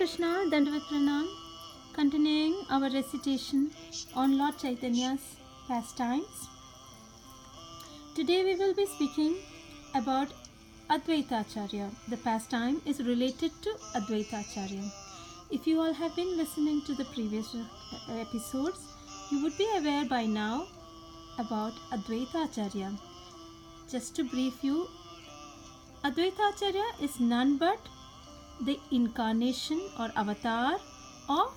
Krishna, Dandavat Pranam, continuing our recitation on Lord Chaitanya's pastimes. Today we will be speaking about Advaita Acharya. The pastime is related to Advaita Acharya. If you all have been listening to the previous episodes, you would be aware by now about Advaita Acharya. Just to brief you, Advaita Acharya is none but the incarnation or avatar of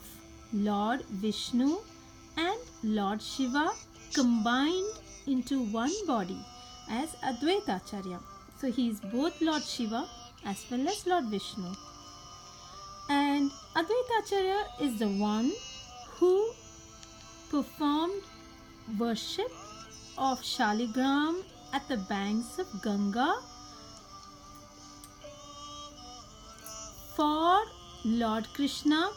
Lord Vishnu and Lord Shiva combined into one body as Advaita Acharya. So he is both Lord Shiva as well as Lord Vishnu. And Advaita Acharya is the one who performed worship of Shaligram at the banks of Ganga for Lord Krishna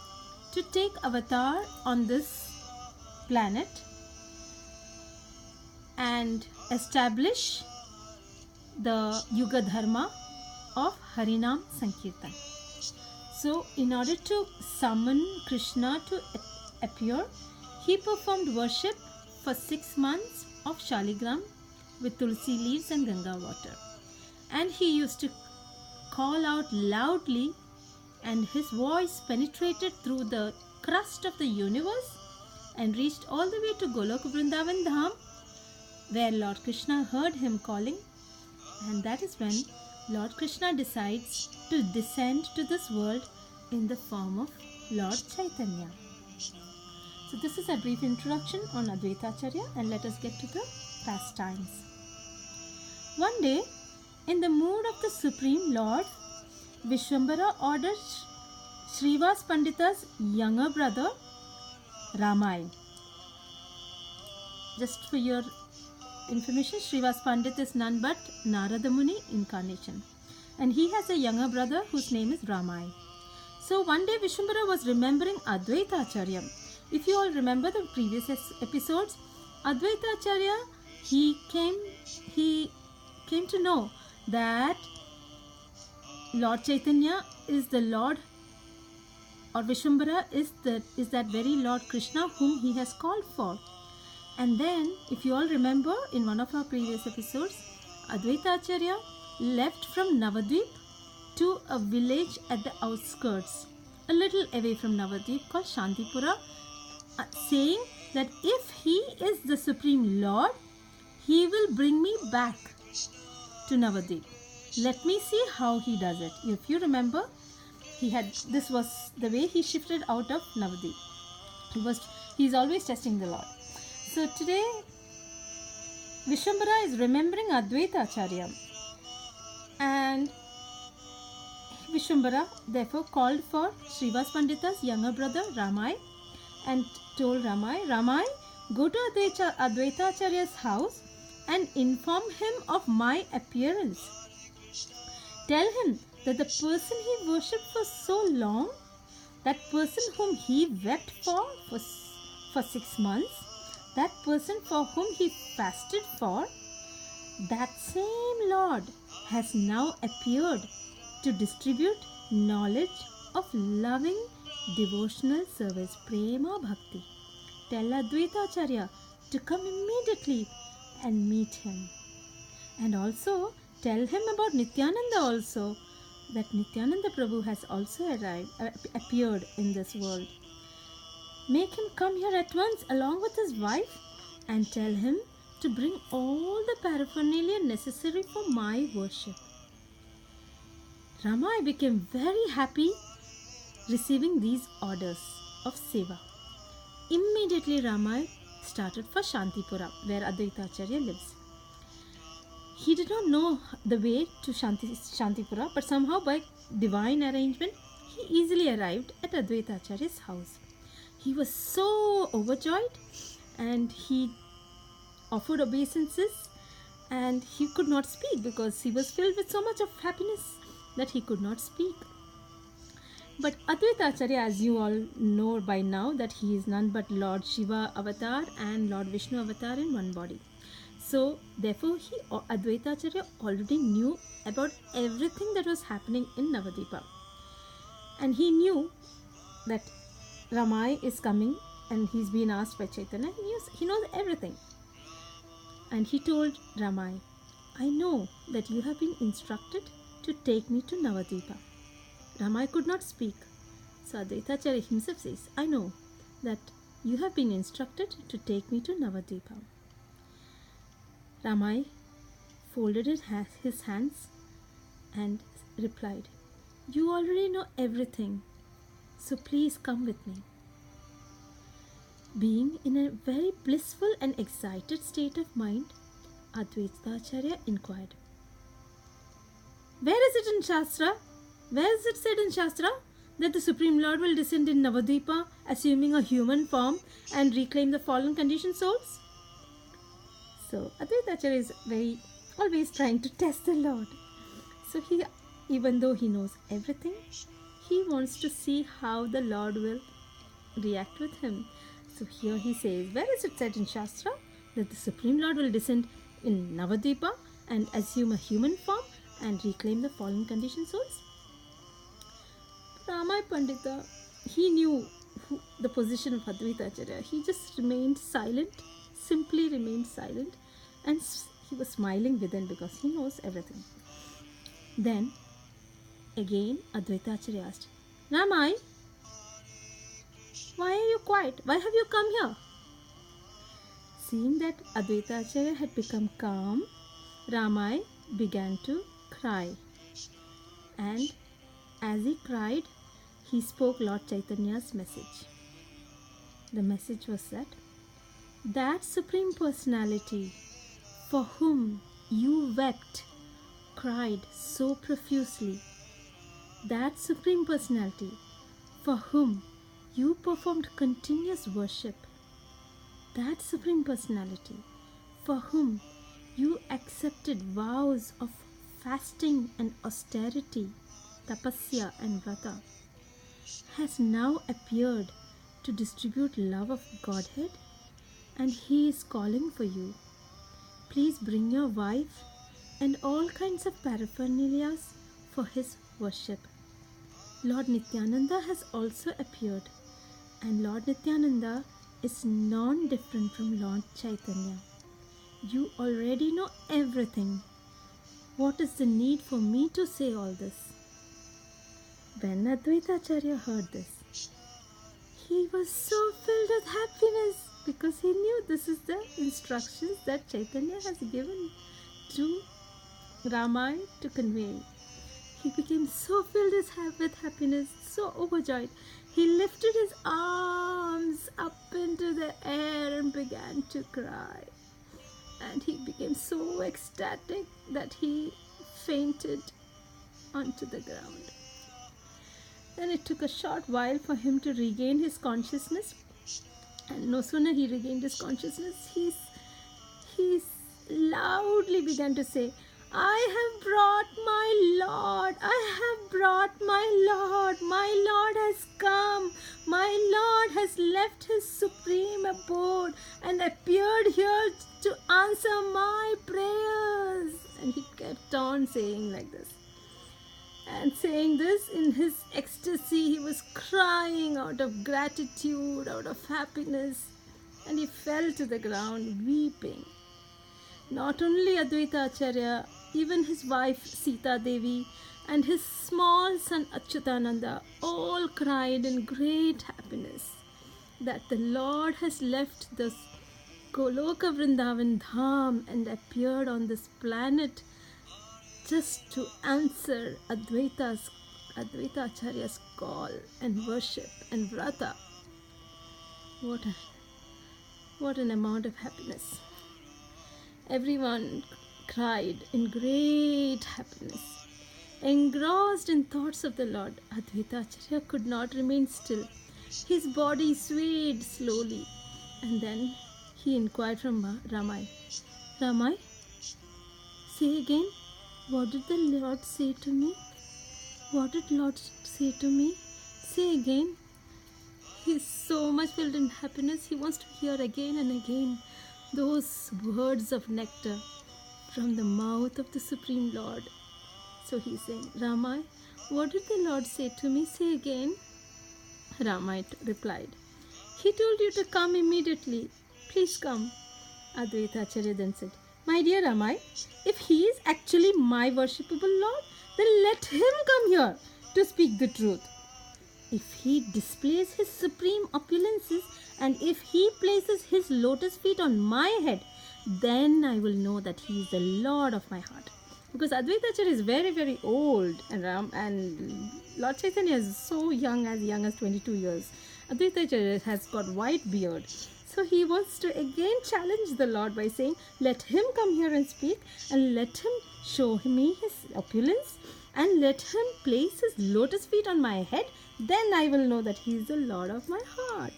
to take avatar on this planet and establish the Yuga Dharma of Harinam Sankirtan. So, in order to summon Krishna to appear, he performed worship for 6 months of Shaligram with tulsi leaves and Ganga water. And he used to call out loudly, and his voice penetrated through the crust of the universe and reached all the way to Golok Vrindavan Dham, where Lord Krishna heard him calling, and that is when Lord Krishna decides to descend to this world in the form of Lord Chaitanya. So this is a brief introduction on Advaita Acharya, and let us get to the pastimes. One day, in the mood of the Supreme Lord, Vishwambara ordered Srivas Pandita's younger brother Ramai. Just for your information, Srivas Pandit is none but Narada Muni incarnation, and he has a younger brother whose name is Ramai. So one day Vishwambara was remembering Advaita Acharya. If you all remember the previous episodes, Advaita Acharya, he came to know that Lord Chaitanya is the Lord, or Vishwambara is that very Lord Krishna whom he has called for. And then, if you all remember, in one of our previous episodes, Advaita Acharya left from Navadvip to a village at the outskirts, a little away from Navadvip, called Shantipura, saying that if he is the Supreme Lord, he will bring me back to Navadvip. Let me see how he does it. If you remember, this was the way he shifted out of Navadvip. He's always testing the Lord. So today, Vishwambara is remembering Advaita Acharya, and Vishwambara therefore called for Srivas Pandita's younger brother Ramai and told Ramai, go to Advaita Acharya's house and inform him of my appearance. Tell him that the person he worshipped for so long, that person whom he wept for 6 months, that person for whom he fasted for, that same Lord has now appeared to distribute knowledge of loving devotional service, prema bhakti. Tell Advaita Acharya to come immediately and meet him. And also tell him about Nityananda also, that Nityananda Prabhu has also appeared in this world. Make him come here at once along with his wife, and tell him to bring all the paraphernalia necessary for my worship. Ramai became very happy receiving these orders of seva. Immediately Ramai started for Shantipura, where Advaita Acharya lives. He did not know the way to Shantipura, but somehow by divine arrangement, he easily arrived at Advaita Acharya's house. He was so overjoyed, and he offered obeisances, and he could not speak because he was filled with so much of happiness that he could not speak. But Advaita Acharya, as you all know by now, that he is none but Lord Shiva avatar and Lord Vishnu avatar in one body. So therefore Advaita Acharya already knew about everything that was happening in Navadvipa. And he knew that Ramai is coming and he's been asked by Chaitanya. He knows everything. And he told Ramai, I know that you have been instructed to take me to Navadvipa. Ramai could not speak. So Advaita Acharya himself says, I know that you have been instructed to take me to Navadvipa. Ramai folded his hands and replied, you already know everything, so please come with me. Being in a very blissful and excited state of mind, Advaita Acharya inquired, where is it in Shastra? Where is it said in Shastra that the Supreme Lord will descend in Navadvipa, assuming a human form and reclaim the fallen conditioned souls? So Advaita Acharya is always trying to test the Lord. So he, even though he knows everything, he wants to see how the Lord will react with him. So here he says, where is it said in Shastra that the Supreme Lord will descend in Navadvipa and assume a human form and reclaim the fallen conditioned souls? Ramai Pandita, he knew the position of Advaita Acharya. He just remained silent, simply remained silent, and he was smiling within because he knows everything. Then again Advaita Acharya asked, Ramai, why are you quiet? Why have you come here? Seeing that Advaita Acharya had become calm, Ramai began to cry. And as he cried, he spoke Lord Chaitanya's message. The message was that Supreme Personality for whom you wept, cried so profusely, that Supreme Personality for whom you performed continuous worship, that Supreme Personality for whom you accepted vows of fasting and austerity, tapasya and vrata, has now appeared to distribute love of Godhead, and he is calling for you. Please bring your wife and all kinds of paraphernalias for his worship. Lord Nityananda has also appeared, and Lord Nityananda is non-different from Lord Chaitanya. You already know everything. What is the need for me to say all this? When Advaita Acharya heard this, he was so filled with happiness because he knew this is the instructions that Chaitanya has given to Ramai to convey. He became so filled with happiness, so overjoyed. He lifted his arms up into the air and began to cry. And he became so ecstatic that he fainted onto the ground. Then it took a short while for him to regain his consciousness. And no sooner he regained his consciousness, he loudly began to say, I have brought my Lord, I have brought my Lord has come, my Lord has left his supreme abode and appeared here to answer my prayers. And he kept on saying like this. And saying this in his ecstasy, he was crying out of gratitude, out of happiness, and he fell to the ground weeping. Not only Advaita Acharya, even his wife Sita Devi and his small son Achyutananda all cried in great happiness that the Lord has left this Goloka Vrindavan Dham and appeared on this planet just to answer Advaita Acharya's call and worship and vrata. What an amount of happiness. Everyone cried in great happiness. Engrossed in thoughts of the Lord, Advaita Acharya could not remain still. His body swayed slowly, and then he inquired from Ramai, Ramai, say again, what did the Lord say to me? What did Lord say to me? Say again. He is so much filled in happiness. He wants to hear again and again those words of nectar from the mouth of the Supreme Lord, So he's saying, Ramai, what did the Lord say to me? Say again. Ramai replied, he told you to come immediately. Please come. Advaita Acharya then said, my dear Ramai, if he is actually my worshipable Lord, then let him come here to speak the truth. If he displays his supreme opulences and if he places his lotus feet on my head, then I will know that he is the Lord of my heart. Because Advaita Acharya is very, very old, and Lord Chaitanya is so young as 22 years. Advaita Acharya has got white beard. So he wants to again challenge the Lord by saying, let him come here and speak, and let him show me his opulence, and let him place his lotus feet on my head. Then I will know that he is the Lord of my heart.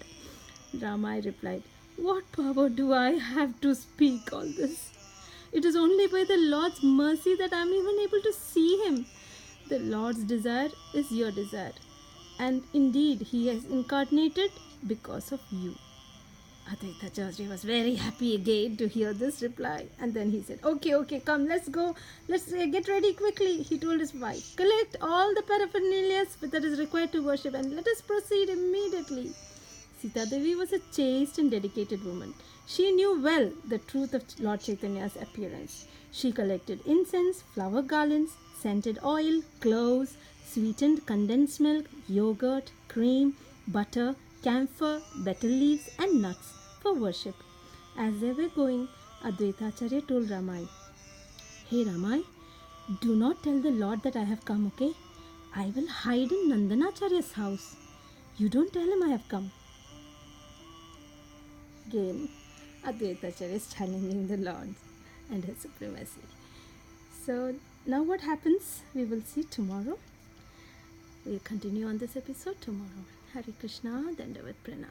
Ramai replied, what power do I have to speak all this? It is only by the Lord's mercy that I am even able to see him. The Lord's desire is your desire. And indeed, he has incarnated because of you. Advaita Acharya was very happy again to hear this reply. And then he said, okay, come, let's go. Let's get ready quickly. He told his wife, collect all the paraphernalia that is required to worship and let us proceed immediately. Sita Devi was a chaste and dedicated woman. She knew well the truth of Lord Chaitanya's appearance. She collected incense, flower garlands, scented oil, cloves, sweetened condensed milk, yogurt, cream, butter, camphor, betel leaves and nuts for worship. As they were going, Advaita Acharya told Ramai, hey Ramai, do not tell the Lord that I have come, okay? I will hide in Nandanacharya's house. You don't tell him I have come. Again, Advaita Acharya is challenging the Lord and his supremacy. So now what happens, we will see tomorrow. We'll continue on this episode tomorrow. Hare Krishna, Dandavat Pranam.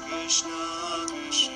Krishna, Krishna.